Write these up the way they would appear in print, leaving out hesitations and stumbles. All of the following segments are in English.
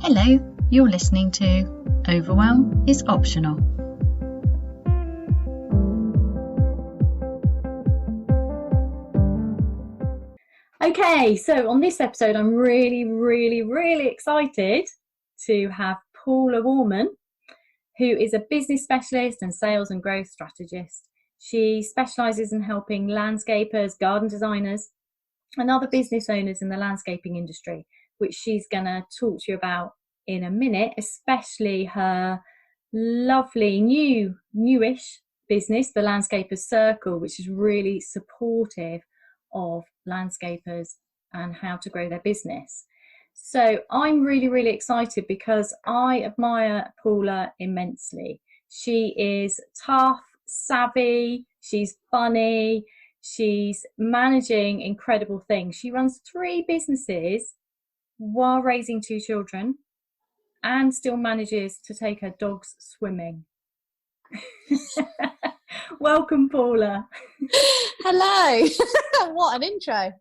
Hello, you're listening to Overwhelm is Optional. Okay, so on this episode, I'm really excited to have Paula Warman, who is a business specialist and sales and growth strategist. She specialises in helping landscapers, garden designers, and other business owners in the landscaping industry, which she's going to talk to you about in a minute, especially her lovely newish business, the Landscapers Circle, which is really supportive of landscapers and how to grow their business. So I'm really excited because I admire Paula immensely. She is tough, savvy, she's funny, she's managing incredible things. She runs 3 businesses while raising 2 children and still manages to take her dogs swimming. Welcome, Paula. Hello. What an intro.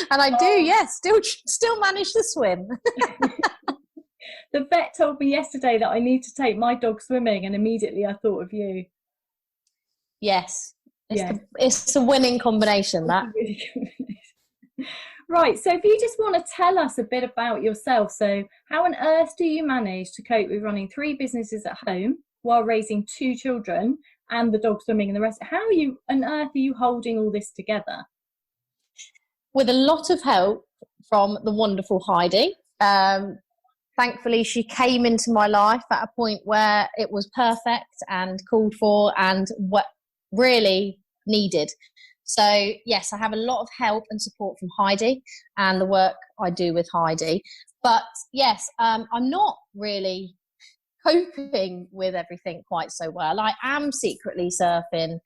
And I do, yes, still manage to swim. The vet told me yesterday that I need to take my dog swimming, and immediately I thought of you. Yes. It's a winning combination, that. Right, so if you just want to tell us a bit about yourself. So how on earth do you manage to cope with running 3 businesses at home while raising 2 children and the dog swimming and the rest? How on earth are you holding all this together? With a lot of help from the wonderful Heidi. Thankfully, she came into my life at a point where it was perfect and called for and what really needed. So, yes, I have a lot of help and support from Heidi and the work I do with Heidi. But, yes, I'm not really coping with everything quite so well. I am secretly surfing,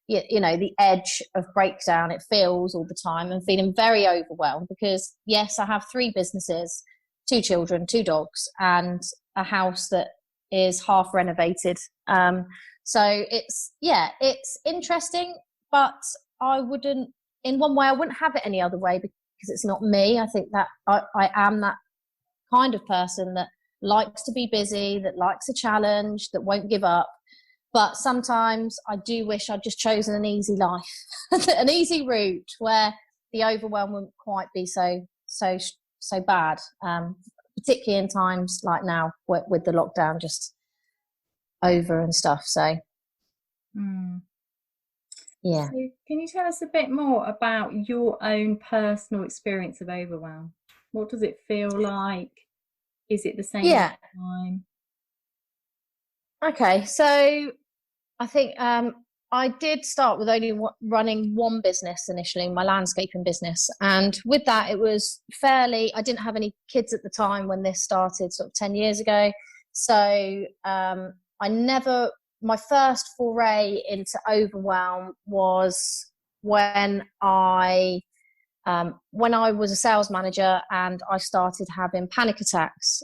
you know, the edge of breakdown. It feels all the time and feeling very overwhelmed because, yes, I have 3 businesses, 2 children, 2 dogs, and a house that is half renovated. So it's interesting, but I wouldn't have it any other way because it's not me. I think that I am that kind of person that likes to be busy, that likes a challenge, that won't give up. But sometimes I do wish I'd just chosen an easy life, an easy route where the overwhelm wouldn't quite be so bad, particularly in times like now with the lockdown just over and stuff. So, yeah. So can you tell us a bit more about your own personal experience of overwhelm? What does it feel like? Is it the same every time? Okay, so I think I did start with only running one business initially, my landscaping business. And with that, it was I didn't have any kids at the time when this started sort of 10 years ago. So my first foray into overwhelm was when I was a sales manager and I started having panic attacks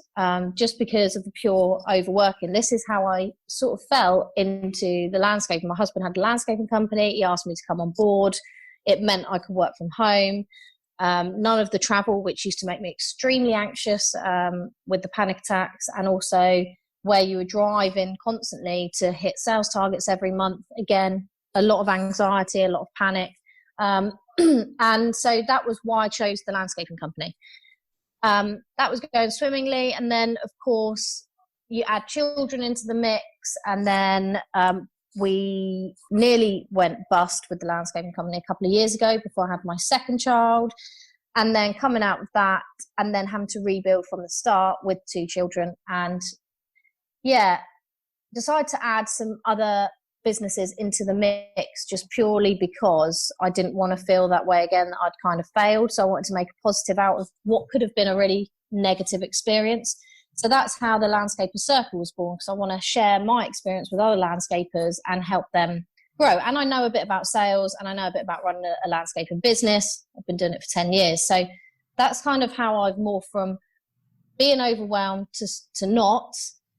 just because of the pure overworking. This is how I sort of fell into the landscaping. My husband had a landscaping company. He asked me to come on board. It meant I could work from home. None of the travel, which used to make me extremely anxious with the panic attacks, and also where you were driving constantly to hit sales targets every month. Again, a lot of anxiety, a lot of panic. And so that was why I chose the landscaping company. That was going swimmingly. And then, of course, you add children into the mix. And then we nearly went bust with the landscaping company a couple of years ago before I had my second child. And then coming out of that and then having to rebuild from the start with 2 children. And, decided to add some other businesses into the mix just purely because I didn't want to feel that way again, that I'd kind of failed. So I wanted to make a positive out of what could have been a really negative experience. So that's how the Landscapers Circle was born, because I want to share my experience with other landscapers and help them grow. And I know a bit about sales and I know a bit about running a landscaping business. I've been doing it for 10 years. So that's kind of how I've morphed from being overwhelmed to not,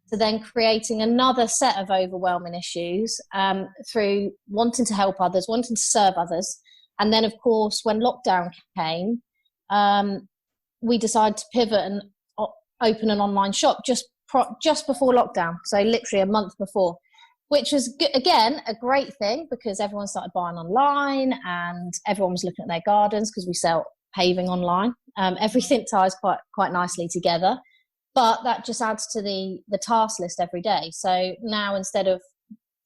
to then creating another set of overwhelming issues through wanting to help others, wanting to serve others. And then, of course, when lockdown came, we decided to pivot and open an online shop just before lockdown. So literally a month before, which was, again, a great thing because everyone started buying online and everyone was looking at their gardens because we sell paving online. Everything ties quite nicely together. But that just adds to the task list every day. So now instead of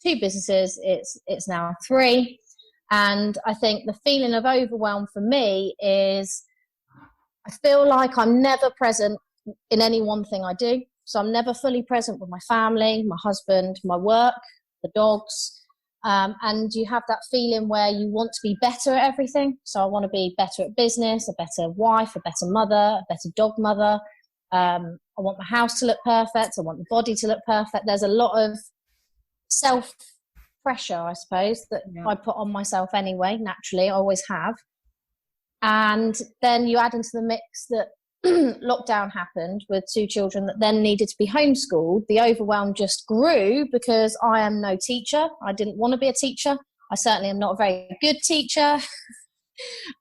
2 businesses, it's now 3. And I think the feeling of overwhelm for me is I feel like I'm never present in any one thing I do. So I'm never fully present with my family, my husband, my work, the dogs. And you have that feeling where you want to be better at everything. So I want to be better at business, a better wife, a better mother, a better dog mother. I want my house to look perfect. I want the body to look perfect. There's a lot of self-pressure, I suppose, that I put on myself anyway, naturally. I always have. And then you add into the mix that lockdown happened with 2 children that then needed to be homeschooled. The overwhelm just grew because I am no teacher. I didn't want to be a teacher. I certainly am not a very good teacher.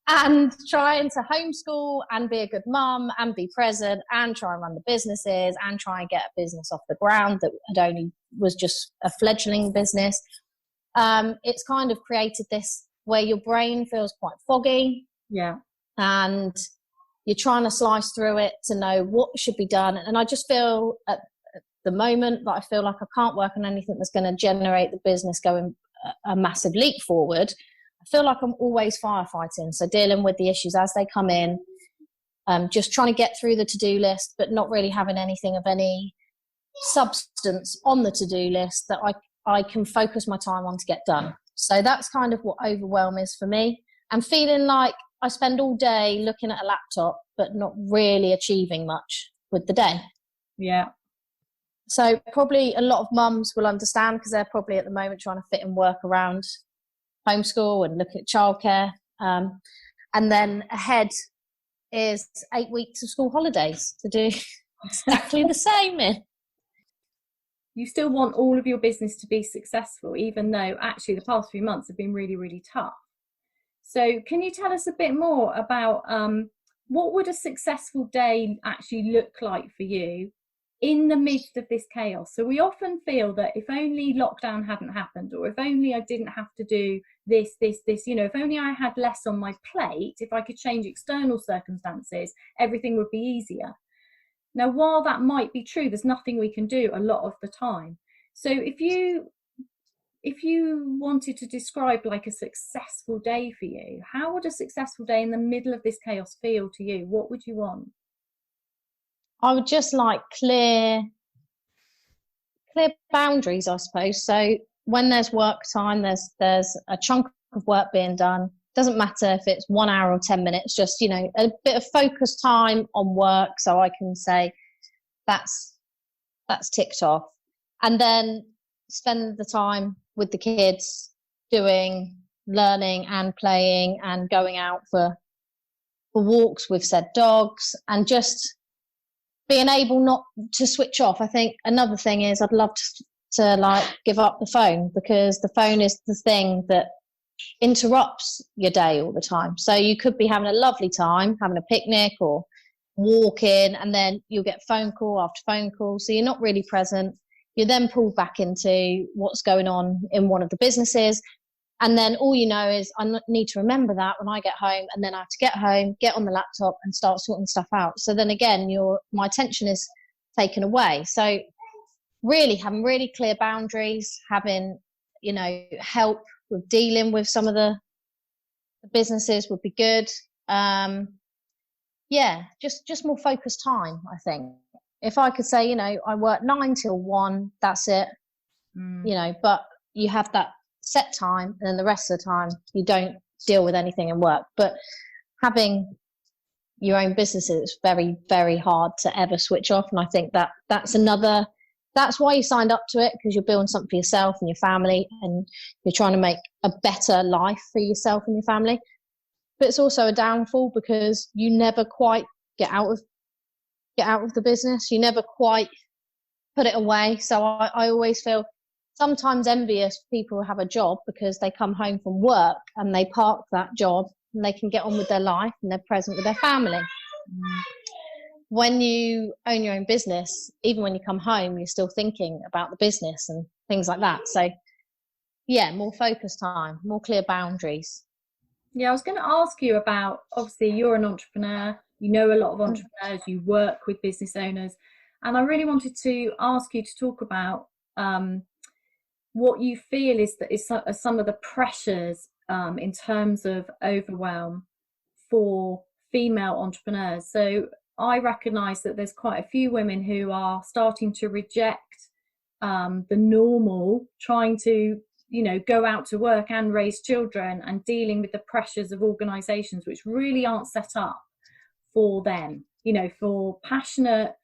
And trying to homeschool and be a good mum and be present and try and run the businesses and try and get a business off the ground that was just a fledgling business. It's kind of created this where your brain feels quite foggy. Yeah. And you're trying to slice through it to know what should be done. And I just feel at the moment that I feel like I can't work on anything that's going to generate the business going a massive leap forward. I feel like I'm always firefighting. So dealing with the issues as they come in, just trying to get through the to-do list, but not really having anything of any substance on the to-do list that I can focus my time on to get done. So that's kind of what overwhelm is for me. And feeling like I spend all day looking at a laptop, but not really achieving much with the day. Yeah. So probably a lot of mums will understand because they're probably at the moment trying to fit in work around homeschool and look at childcare. And then ahead is 8 weeks of school holidays to do exactly the same in. You still want all of your business to be successful, even though actually the past few months have been really, really tough. So can you tell us a bit more about what would a successful day actually look like for you in the midst of this chaos? So we often feel that if only lockdown hadn't happened, or if only I didn't have to do this, if only I had less on my plate, if I could change external circumstances, everything would be easier. Now, while that might be true, there's nothing we can do a lot of the time. So if you wanted to describe like a successful day for you, how would a successful day in the middle of this chaos feel to you? What would you want? I would just like clear boundaries, I suppose. So when there's work time, there's a chunk of work being done. Doesn't matter if it's 1 hour or 10 minutes, just, a bit of focus time on work. So I can say that's ticked off, and then spend the time with the kids doing learning and playing and going out for walks with said dogs and just being able not to switch off. I think another thing is I'd love to like give up the phone, because the phone is the thing that interrupts your day all the time. So you could be having a lovely time, having a picnic or walking, and then you'll get phone call after phone call. So you're not really present. You're then pulled back into what's going on in one of the businesses. And then all you know is I need to remember that when I get home, and then I have to get home, get on the laptop and start sorting stuff out. So then again, my attention is taken away. So really having really clear boundaries, having, help with dealing with some of the businesses would be good. Just more focused time, I think. If I could say, I work 9 till 1, that's it, but you have that set time, and then the rest of the time you don't deal with anything in work. But having your own business is very, very hard to ever switch off. And I think that's why you signed up to it, because you're building something for yourself and your family, and you're trying to make a better life for yourself and your family. But it's also a downfall because you never quite get out of the business. You never quite put it away. So I always feel sometimes envious people who have a job, because they come home from work and they park that job and they can get on with their life and they're present with their family. when you own your own business, even when you come home, you're still thinking about the business and things like that. So yeah, more focus time, more clear boundaries. Yeah, I was going to ask you about, obviously you're an entrepreneur, you know a lot of entrepreneurs, you work with business owners, and I really wanted to ask you to talk about what you feel is some of the pressures in terms of overwhelm for female entrepreneurs. So I recognise that there's quite a few women who are starting to reject the normal, trying to go out to work and raise children and dealing with the pressures of organisations which really aren't set up for them, for passionate,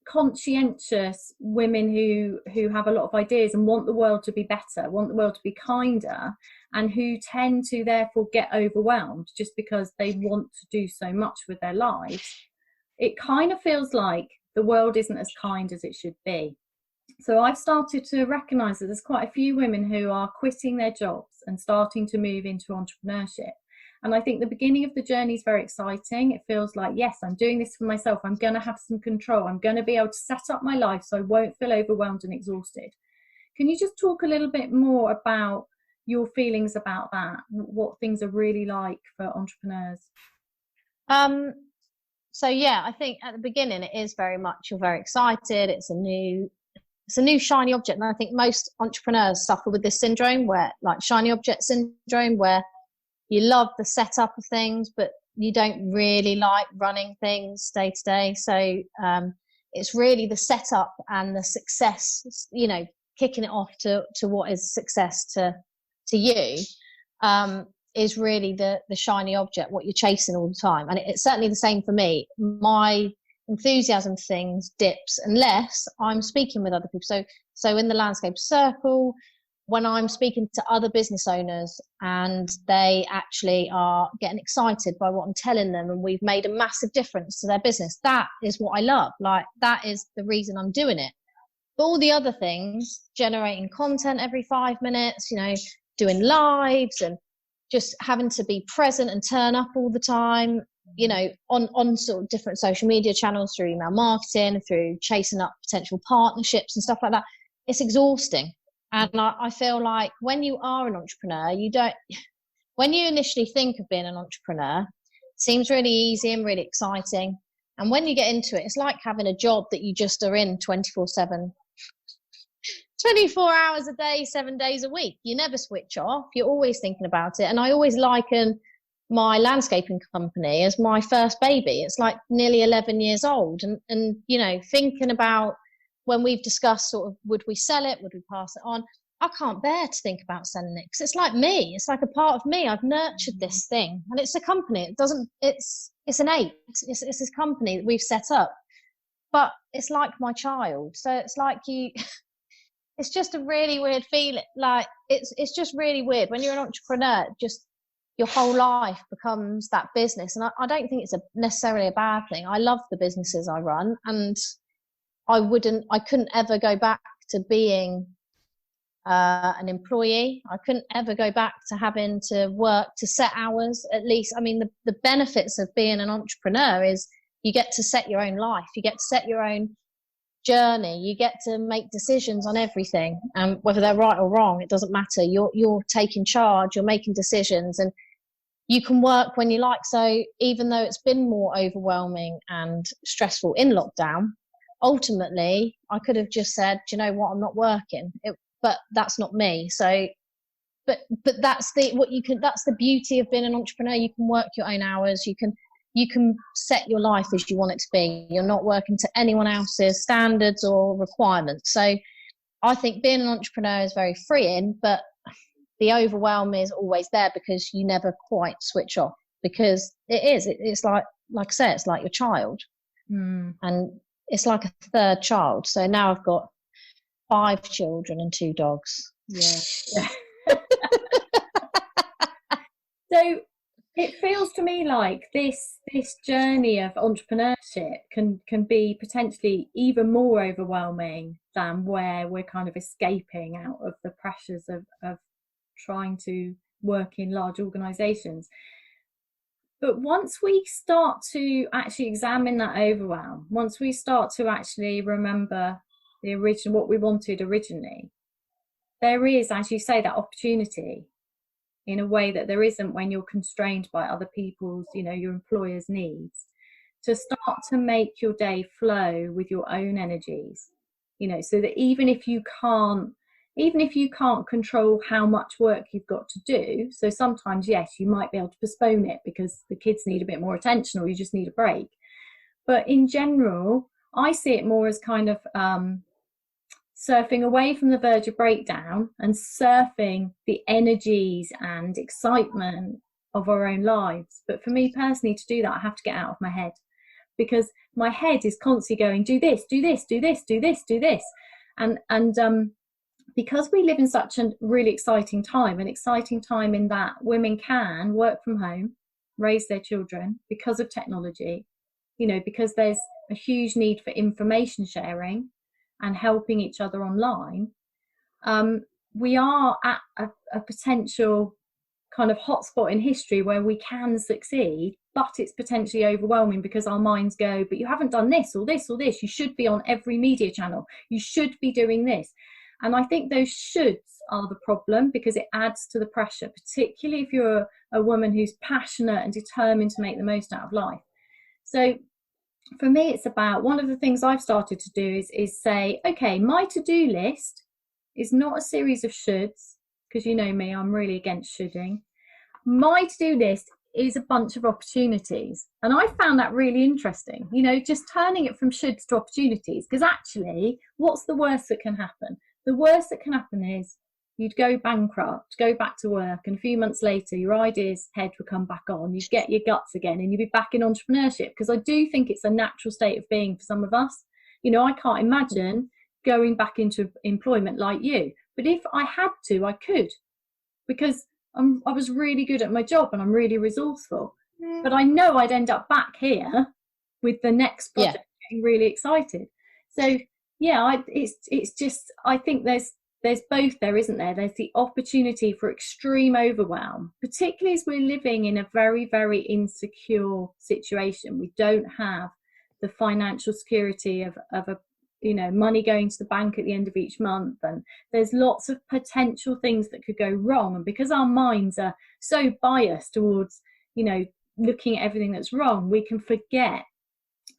conscientious women who have a lot of ideas and want the world to be better, want the world to be kinder, and who tend to therefore get overwhelmed just because they want to do so much with their lives. It kind of feels like the world isn't as kind as it should be. So I've started to recognise that there's quite a few women who are quitting their jobs and starting to move into entrepreneurship. And I think the beginning of the journey is very exciting. It feels like, yes, I'm doing this for myself. I'm going to have some control. I'm going to be able to set up my life so I won't feel overwhelmed and exhausted. Can you just talk a little bit more about your feelings about that? What things are really like for entrepreneurs? So yeah, I think at the beginning it is very much, you're very excited. It's a new shiny object. And I think most entrepreneurs suffer with this syndrome, where like shiny object syndrome, where you love the setup of things, but you don't really like running things day to day. So it's really the setup and the success, kicking it off to what is success to you, is really the shiny object, what you're chasing all the time. And it's certainly the same for me. My enthusiasm for things dips unless I'm speaking with other people. So in the landscape circle, when I'm speaking to other business owners and they actually are getting excited by what I'm telling them and we've made a massive difference to their business, that is what I love. Like, that is the reason I'm doing it. But all the other things, generating content every 5 minutes, doing lives and just having to be present and turn up all the time, on sort of different social media channels, through email marketing, through chasing up potential partnerships and stuff like that, it's exhausting. And I feel like when you are an entrepreneur, when you initially think of being an entrepreneur, it seems really easy and really exciting. And when you get into it, it's like having a job that you just are in 24/7, 24 hours a day, 7 days a week. You never switch off. You're always thinking about it. And I always liken my landscaping company as my first baby. It's like nearly 11 years old. And thinking about when we've discussed sort of, would we sell it? Would we pass it on? I can't bear to think about selling it because it's like me. It's like a part of me. I've nurtured this thing, and it's a company. It's an ape. It's this company that we've set up, but it's like my child. So it's like it's just a really weird feeling. Like it's just really weird when you're an entrepreneur. Just your whole life becomes that business, and I don't think it's necessarily a bad thing. I love the businesses I run, and I couldn't ever go back to being an employee. I couldn't ever go back to having to work to set hours. At least, I mean, the benefits of being an entrepreneur is you get to set your own life. You get to set your own journey. You get to make decisions on everything, and whether they're right or wrong, it doesn't matter. You're taking charge. You're making decisions, and you can work when you like. So even though it's been more overwhelming and stressful in lockdown, ultimately I could have just said, do you know what, I'm not working. But that's not me. So but that's the beauty of being an entrepreneur. You can work your own hours. You can set your life as you want it to be. You're not working to anyone else's standards or requirements. So I think being an entrepreneur is very freeing, but the overwhelm is always there because you never quite switch off, because it's like I say, it's like your child. And it's like a third child. So now I've got 5 children and 2 dogs. Yeah. So it feels to me like this journey of entrepreneurship can be potentially even more overwhelming than where we're kind of escaping out of the pressures of trying to work in large organisations. But once we start to actually examine that overwhelm, once we start to actually remember the original, what we wanted originally, there is, as you say, that opportunity in a way that there isn't when you're constrained by other people's, your employer's needs, to start to make your day flow with your own energies, so that even if you can't control how much work you've got to do, so sometimes, yes, you might be able to postpone it because the kids need a bit more attention or you just need a break. But in general, I see it more as kind of surfing away from the verge of breakdown and surfing the energies and excitement of our own lives. But for me personally, to do that, I have to get out of my head, because my head is constantly going, do this, do this, do this, do this, do this. And because we live in such a really exciting time in that women can work from home, raise their children because of technology, because there's a huge need for information sharing and helping each other online. We are at a potential kind of hotspot in history where we can succeed, but it's potentially overwhelming because our minds go, but you haven't done this or this or this. You should be on every media channel. You should be doing this. And I think those shoulds are the problem, because it adds to the pressure, particularly if you're a woman who's passionate and determined to make the most out of life. So for me, it's about, one of the things I've started to do is say, okay, my to-do list is not a series of shoulds, because you know me, I'm really against shoulding. My to-do list is a bunch of opportunities. And I found that really interesting, just turning it from shoulds to opportunities, because actually, what's the worst that can happen? The worst that can happen is you'd go bankrupt, go back to work, and a few months later, your ideas head would come back on. You'd get your guts again, and you'd be back in entrepreneurship, because I do think it's a natural state of being for some of us. I can't imagine going back into employment like you. But if I had to, I could, because I was really good at my job and I'm really resourceful. But I know I'd end up back here with the next project, getting really excited. So yeah, it's just, I think there's both there, isn't there? There's the opportunity for extreme overwhelm, particularly as we're living in a very, very insecure situation. We don't have the financial security of a money going to the bank at the end of each month, and there's lots of potential things that could go wrong. And because our minds are so biased towards looking at everything that's wrong, we can forget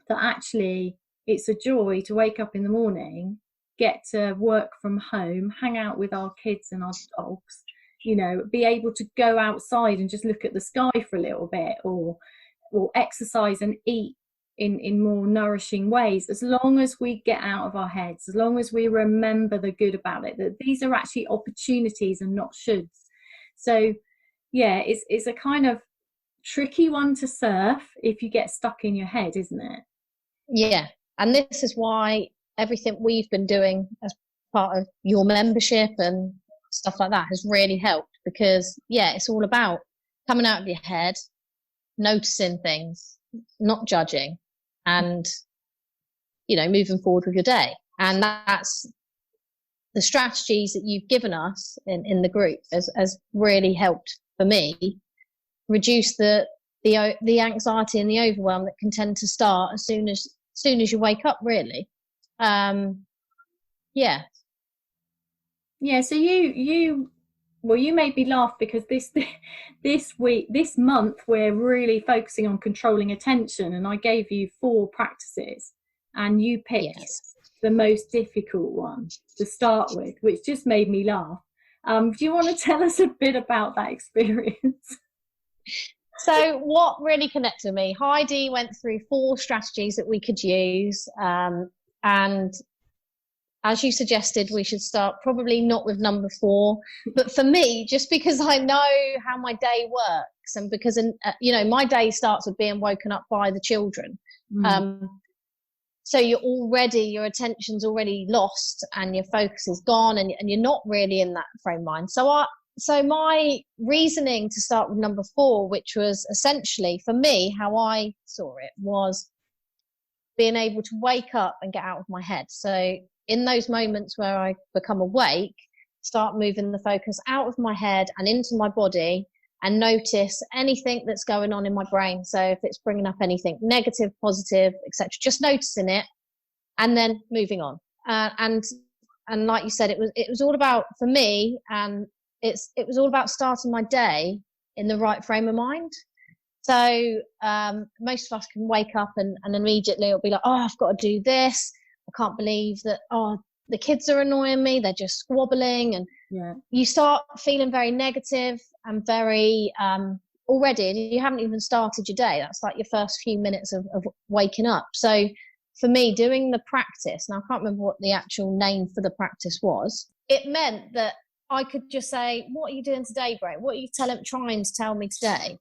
that actually it's a joy to wake up in the morning, get to work from home, hang out with our kids and our dogs, be able to go outside and just look at the sky for a little bit, or exercise and eat in more nourishing ways, as long as we get out of our heads, as long as we remember the good about it, that these are actually opportunities and not shoulds. So yeah, it's a kind of tricky one to surf if you get stuck in your head, isn't it? Yeah, and this is why everything we've been doing as part of your membership and stuff like that has really helped, because it's all about coming out of your head, noticing things, not judging, and moving forward with your day. And that's the strategies that you've given us in the group has really helped for me reduce the anxiety and the overwhelm that can tend to start as soon as you wake up, really. So you made me laugh, because this month we're really focusing on controlling attention, and I gave you 4 practices and you picked the most difficult one to start with, which just made me laugh. Do you want to tell us a bit about that experience? So what really connected with me, Heidi went through 4 strategies that we could use, and as you suggested, we should start probably not with number 4, but for me, just because I know how my day works, and because my day starts with being woken up by the children. So your attention's already lost and your focus is gone, and you're not really in that frame of mind. So my reasoning to start with number 4, which was essentially for me, how I saw it, was being able to wake up and get out of my head. So in those moments where I become awake, start moving the focus out of my head and into my body, and notice anything that's going on in my brain. So if it's bringing up anything negative, positive, etc., just noticing it and then moving on. And like you said, it was all about, for me, and it was all about starting my day in the right frame of mind. So most of us can wake up and immediately it'll be like, oh, I've got to do this. I can't believe that, oh, the kids are annoying me. They're just squabbling. And you start feeling very negative and very already, you haven't even started your day. That's like your first few minutes of waking up. So for me, doing the practice, and I can't remember what the actual name for the practice was, it meant that I could just say, what are you doing today, Brain? What are you trying to tell me today?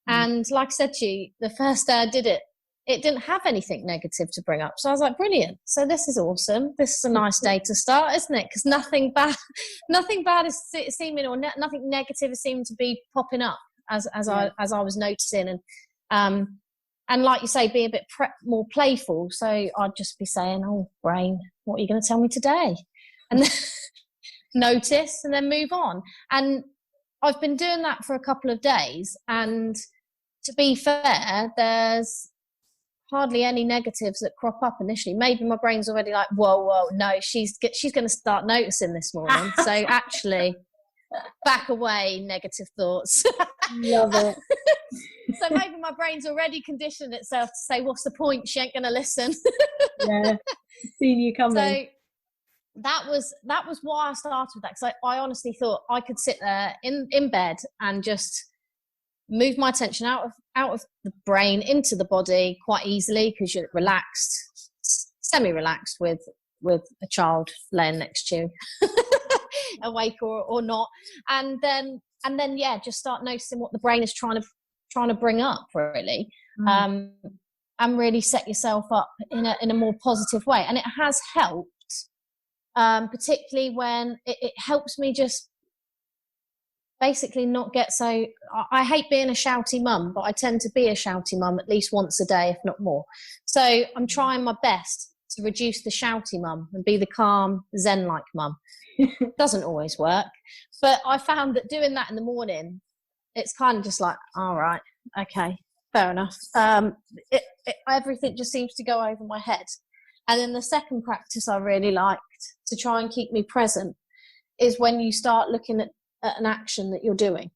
And like I said to you, the first day I did it, it didn't have anything negative to bring up. So I was like, brilliant. So this is awesome. This is a nice day to start, isn't it? Because nothing bad is seeming, or nothing negative is seeming to be popping up as I was noticing. And like you say, be a bit more playful. So I'd just be saying, oh, Brain, what are you going to tell me today? And then notice and then move on. And I've been doing that for a couple of days. And to be fair, there's hardly any negatives that crop up initially. Maybe my brain's already like, whoa, no, she's going to start noticing this morning. So actually, back away, negative thoughts. Love it. So maybe my brain's already conditioned itself to say, what's the point? She ain't going to listen. Yeah, seen you coming. So that was why I started with that, because I honestly thought I could sit there in bed and just move my attention out of the brain into the body quite easily, because you're relaxed, semi-relaxed with a child laying next to you, awake or not, and then just start noticing what the brain is trying to bring up, really, and really set yourself up in a more positive way. And it has helped, particularly when it helps me just basically not get so. I hate being a shouty mum, but I tend to be a shouty mum at least once a day, if not more. So I'm trying my best to reduce the shouty mum and be the calm, Zen-like mum. Doesn't always work, but I found that doing that in the morning, it's kind of just like, all right, okay, fair enough. Everything just seems to go over my head. And then the second practice I really liked to try and keep me present is when you start looking at an action that you're doing.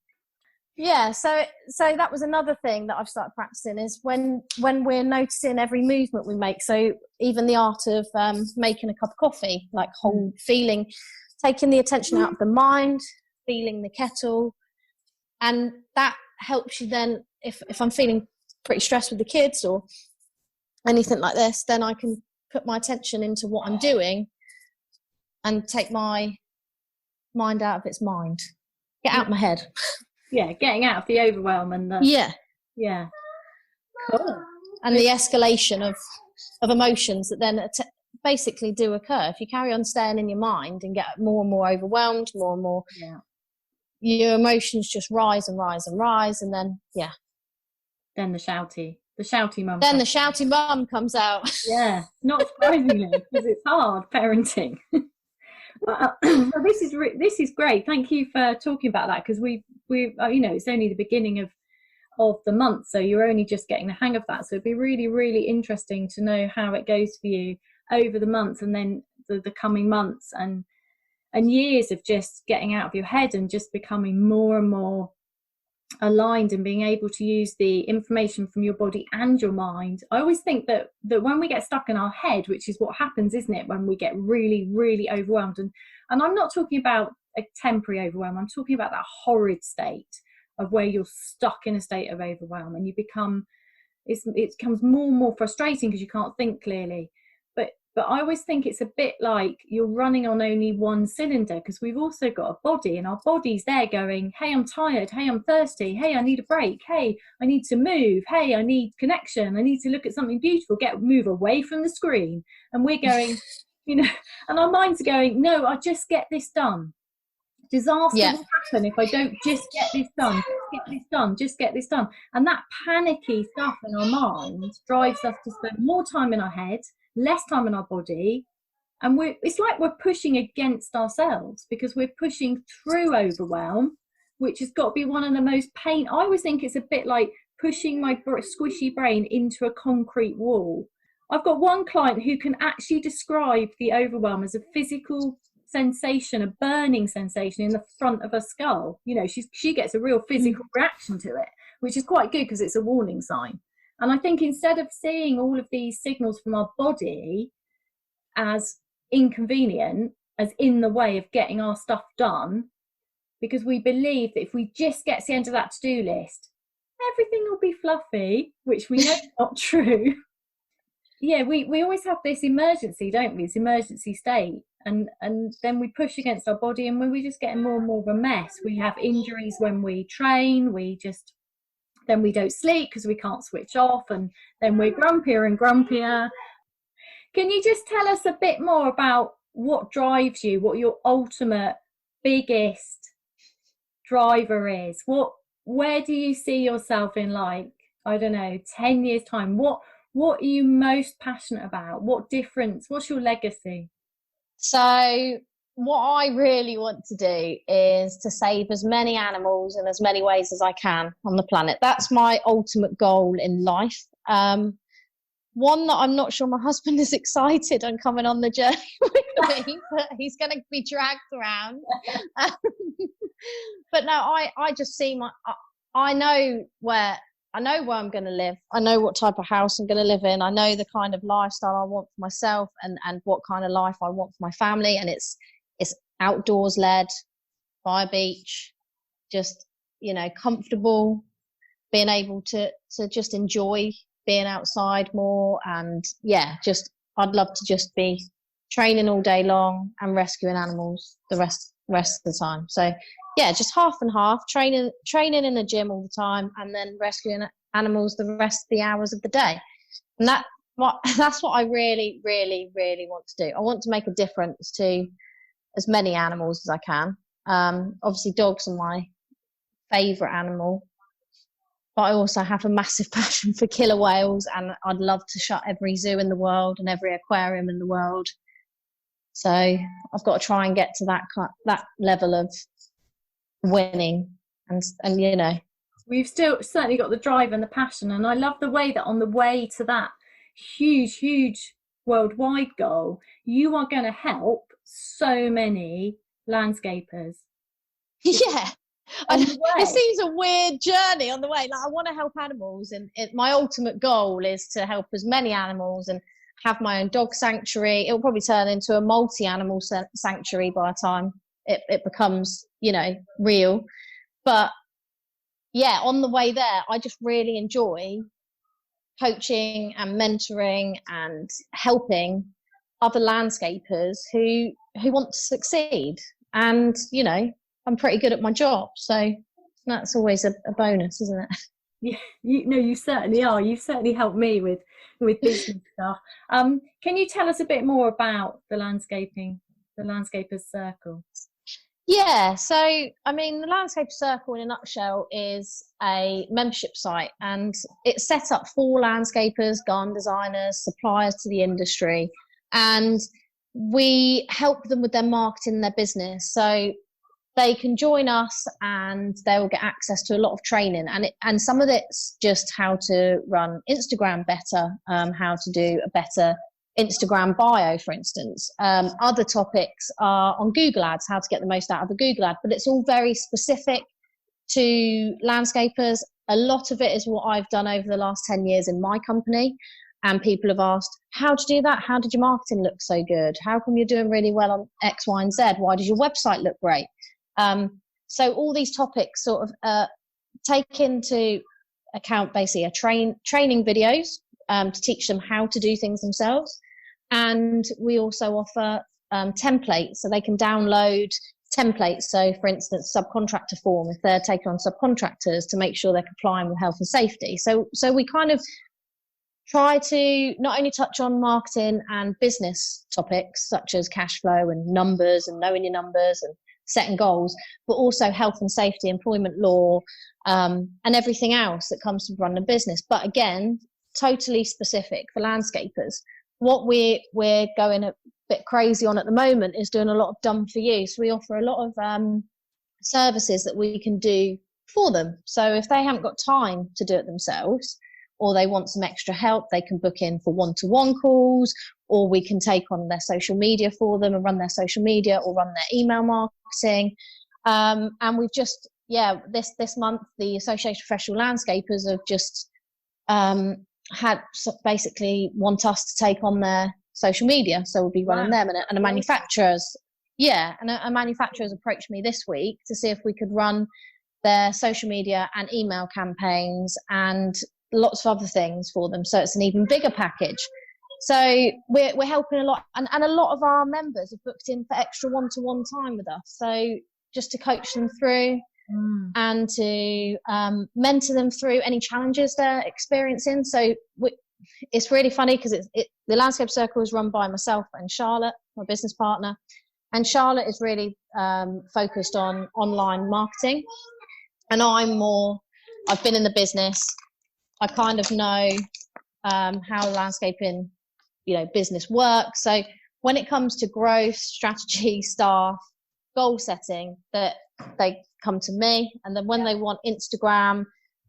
Yeah, so that was another thing that I've started practicing, is when we're noticing every movement we make. So even the art of making a cup of coffee, like feeling, taking the attention out of the mind, feeling the kettle, and that helps you then, if I'm feeling pretty stressed with the kids or anything like this, then I can put my attention into what I'm doing and take my mind out of its mind. Get out of my head. Yeah, getting out of the overwhelm and the... Yeah. Cool. And the escalation of emotions that then basically do occur. If you carry on staying in your mind and get more and more overwhelmed, more and more, your emotions just rise and rise and rise, and then, Then the shouty mum. Then the shouty mum comes out. Yeah, not surprisingly, because it's hard parenting. Well, this is great. Thank you for talking about that, because we it's only the beginning of the month, so you're only just getting the hang of that. So it'd be really, really interesting to know how it goes for you over the months, and then the coming months and years of just getting out of your head and just becoming more and more aligned and being able to use the information from your body and your mind. I always think that when we get stuck in our head, which is what happens, isn't it, when we get really, really overwhelmed, and I'm not talking about a temporary overwhelm, I'm talking about that horrid state of where you're stuck in a state of overwhelm, and it becomes more and more frustrating because you can't think clearly. But I always think it's a bit like you're running on only one cylinder, because we've also got a body, and our body's there going, hey, I'm tired. Hey, I'm thirsty. Hey, I need a break. Hey, I need to move. Hey, I need connection. I need to look at something beautiful, move away from the screen. And we're going, and our minds are going, no, I'll just get this done. Disaster will happen if I don't just get this done. Just get this done. And that panicky stuff in our minds drives us to spend more time in our head, less time in our body, and it's like we're pushing against ourselves, because we're pushing through overwhelm which has got to be one of the most I always think it's a bit like pushing my squishy brain into a concrete wall. I've got one client who can actually describe the overwhelm as a physical sensation, a burning sensation in the front of her skull. You know, she gets a real physical reaction to it, which is quite good because it's a warning sign. And I think instead of seeing all of these signals from our body as inconvenient, as in the way of getting our stuff done, because we believe that if we just get to the end of that to-do list, everything will be fluffy, which we know is not true. Yeah, we always have this emergency, don't we? This emergency state. And then we push against our body, and when we just get more and more of a mess, we have injuries when we train, then we don't sleep because we can't switch off, and then we're grumpier and grumpier. Can you just tell us a bit more about what drives you, what your ultimate biggest driver is? Where do you see yourself in, like, I don't know, 10 years time? What are you most passionate about? What difference? What's your legacy? So what I really want to do is to save as many animals in as many ways as I can on the planet. That's my ultimate goal in life. One that I'm not sure my husband is excited on coming on the journey with me, but he's going to be dragged around. But no, I just see I know where I'm going to live. I know what type of house I'm going to live in. I know the kind of lifestyle I want for myself and what kind of life I want for my family. And it's outdoors led, by a beach, just, you know, comfortable, being able to just enjoy being outside more. And yeah, I'd love to just be training all day long and rescuing animals the rest of the time. So yeah, just half and half, training in the gym all the time, and then rescuing animals the rest of the hours of the day. And that's what I really, really, really want to do. I want to make a difference to as many animals as I can. Obviously, dogs are my favourite animal, but I also have a massive passion for killer whales, and I'd love to shut every zoo in the world and every aquarium in the world. So I've got to try and get to that level of winning, and you know, we've still certainly got the drive and the passion. And I love the way that on the way to that huge worldwide goal, you are going to help so many landscapers. Yeah, it seems a weird journey on the way. Like, I want to help animals, and my ultimate goal is to help as many animals and have my own dog sanctuary. It will probably turn into a multi-animal sanctuary by the time it becomes, you know, real. But yeah, on the way there, I just really enjoy coaching and mentoring and helping other landscapers who want to succeed. And, you know, I'm pretty good at my job, so that's always a bonus, isn't it? Yeah, you certainly are. You've certainly helped me with business stuff. Can you tell us a bit more about the Landscapers Circle? Yeah, so I mean, the Landscaper Circle in a nutshell is a membership site, and it's set up for landscapers, garden designers, suppliers to the industry, and we help them with their marketing, their business. So they can join us and they will get access to a lot of training, and some of it's just how to run Instagram better, how to do a better Instagram bio, for instance. Other topics are on Google Ads, how to get the most out of a Google ad, but it's all very specific to landscapers. A lot of it is what I've done over the last 10 years in my company, and people have asked, how to do that? How did your marketing look so good? How come you're doing really well on X, Y, and Z? Why does your website look great? So all these topics sort of take into account basically training videos to teach them how to do things themselves. And we also offer templates, so they can download templates. So for instance, subcontractor form, if they're taking on subcontractors, to make sure they're complying with health and safety. So we kind of try to not only touch on marketing and business topics such as cash flow and numbers and knowing your numbers and setting goals, but also health and safety, employment law, and everything else that comes to running a business. But again, totally specific for landscapers. What we're going a bit crazy on at the moment is doing a lot of done for you. So we offer a lot of services that we can do for them. So if they haven't got time to do it themselves, or they want some extra help, they can book in for one-to-one calls, or we can take on their social media for them and run their social media or run their email marketing. And we've just, this month, the Association of Professional Landscapers have just basically want us to take on their social media. So we'll be running them, and a manufacturer's, and a manufacturer's approached me this week to see if we could run their social media and email campaigns and lots of other things for them. So it's an even bigger package. So we're helping a lot, and a lot of our members have booked in for extra one-to-one time with us. So just to coach them through and to mentor them through any challenges they're experiencing. So it's really funny because the Landscape Circle is run by myself and Charlotte, my business partner. And Charlotte is really focused on online marketing. And I've been in the business. I kind of know how landscaping, business works. So when it comes to growth, strategy, staff, goal setting, that they come to me. And then when they want Instagram,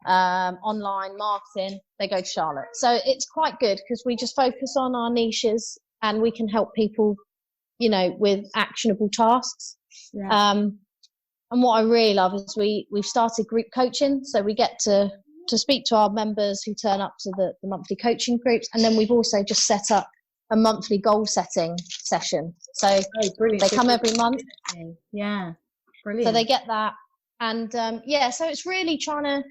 online marketing, they go to Charlotte. So it's quite good because we just focus on our niches and we can help people, with actionable tasks. And what I really love is we've started group coaching. So we get to speak to our members who turn up to the monthly coaching groups. And then we've also just set up a monthly goal setting session. So they come every month. Yeah, brilliant. So they get that. And so it's really trying to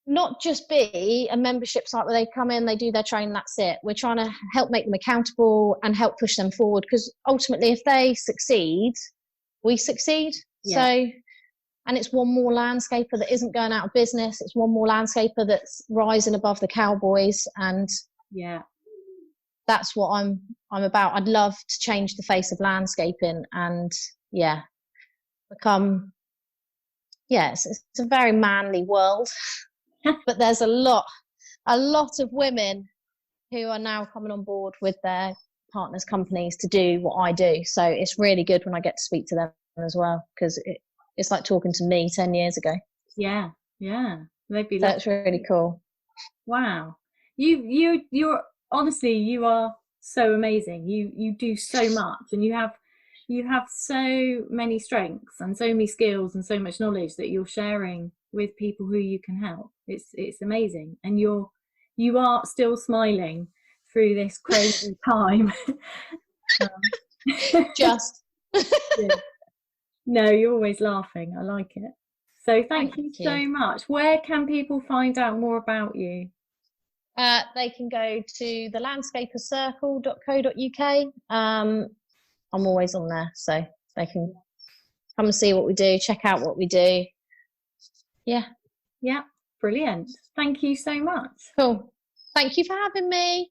not just be a membership site where they come in, they do their training, that's it. We're trying to help make them accountable and help push them forward, because ultimately if they succeed, we succeed. So, and it's one more landscaper that isn't going out of business. It's one more landscaper that's rising above the cowboys. And that's what I'm about. I'd love to change the face of landscaping and become, it's a very manly world, but there's a lot of women who are now coming on board with their partners' companies to do what I do. So it's really good when I get to speak to them as well, because it's like talking to me 10 years ago. That's really cool. Wow. You're honestly, you are so amazing. You do so much, and you have so many strengths and so many skills and so much knowledge that you're sharing with people who you can help. It's amazing. And you are still smiling through this crazy time. Just No, you're always laughing. I like it. So thank you so much. Where can people find out more about you? They can go to thelandscapercircle.co.uk. I'm always on there, so they can come and see what we do, check out what we do. Yeah, brilliant. Thank you so much. Cool. Thank you for having me.